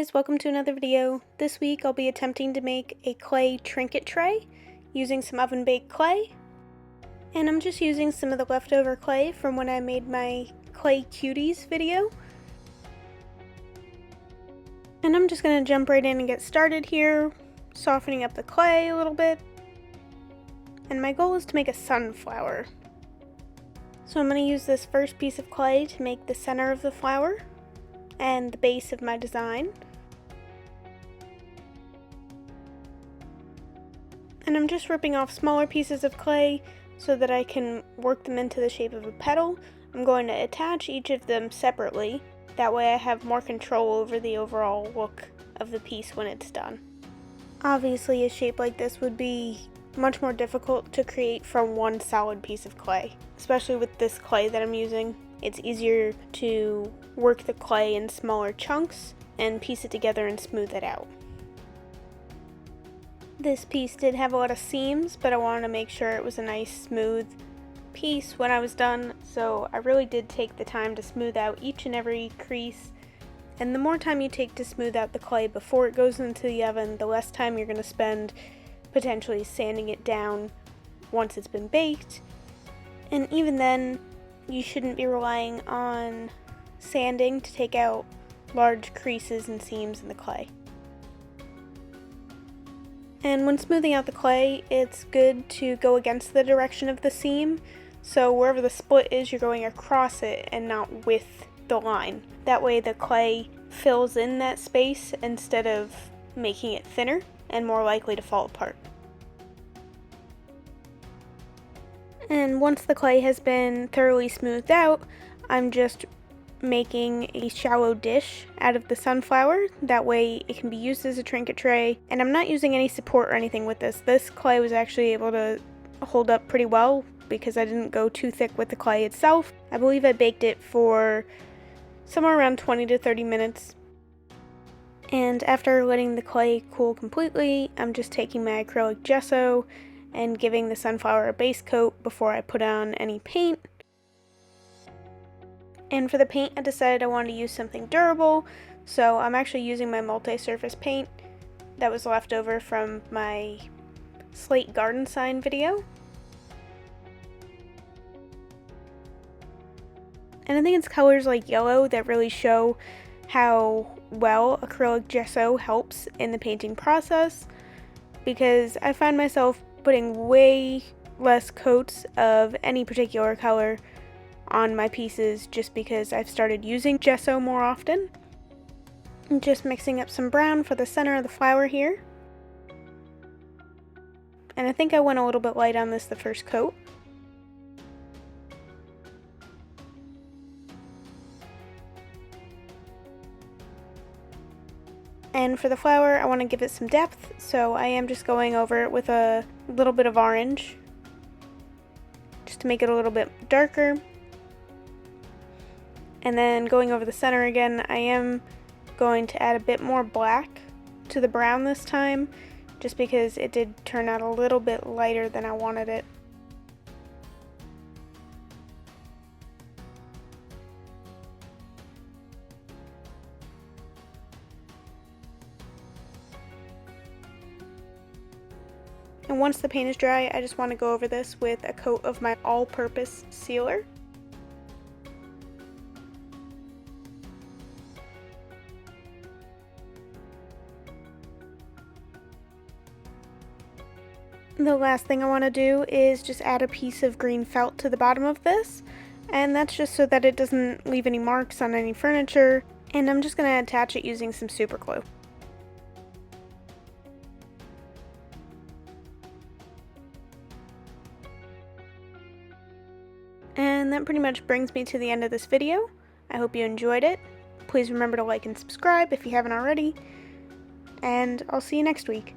guys, welcome to another video. This week I'll be attempting to make a clay trinket tray using some oven baked clay. And I'm just using some of the leftover clay from when I made my clay cuties video. And I'm just going to jump right in and get started here, softening up the clay a little bit. And my goal is to make a sunflower. So I'm going to use this first piece of clay to make the center of the flower and the base of my design. And I'm just ripping off smaller pieces of clay so that I can work them into the shape of a petal. I'm going to attach each of them separately. That way I have more control over the overall look of the piece when it's done. Obviously a shape like this would be much more difficult to create from one solid piece of clay, especially with this clay that I'm using. It's easier to work the clay in smaller chunks and piece it together and smooth it out. This piece did have a lot of seams, but I wanted to make sure it was a nice smooth piece when I was done, so I really did take the time to smooth out each and every crease. And the more time you take to smooth out the clay before it goes into the oven, the less time you're going to spend potentially sanding it down once it's been baked. And even then, you shouldn't be relying on sanding to take out large creases and seams in the clay. And when smoothing out the clay, it's good to go against the direction of the seam. So wherever the split is, you're going across it and not with the line. That way the clay fills in that space instead of making it thinner and more likely to fall apart. And once the clay has been thoroughly smoothed out, I'm just making a shallow dish out of the sunflower. That way it can be used as a trinket tray. And I'm not using any support or anything with this. This clay was actually able to hold up pretty well because I didn't go too thick with the clay itself. I believe I baked it for somewhere around 20 to 30 minutes. And after letting the clay cool completely, I'm just taking my acrylic gesso and giving the sunflower a base coat before I put on any paint. And for the paint, I decided I wanted to use something durable, so I'm actually using my multi-surface paint that was left over from my slate garden sign video. And I think it's colors like yellow that really show how well acrylic gesso helps in the painting process, because I find myself putting way less coats of any particular color on my pieces just because I've started using gesso more often. I'm just mixing up some brown for the center of the flower here. And I think I went a little bit light on this the first coat. And for the flower, I want to give it some depth, so I am just going over it with a little bit of orange, just to make it a little bit darker. And then going over the center again, I am going to add a bit more black to the brown this time, just because it did turn out a little bit lighter than I wanted it. And once the paint is dry, I just want to go over this with a coat of my all-purpose sealer. The last thing I want to do is just add a piece of green felt to the bottom of this, and that's just so that it doesn't leave any marks on any furniture, and I'm just going to attach it using some super glue. And that pretty much brings me to the end of this video. I hope you enjoyed it. Please remember to like and subscribe if you haven't already, and I'll see you next week.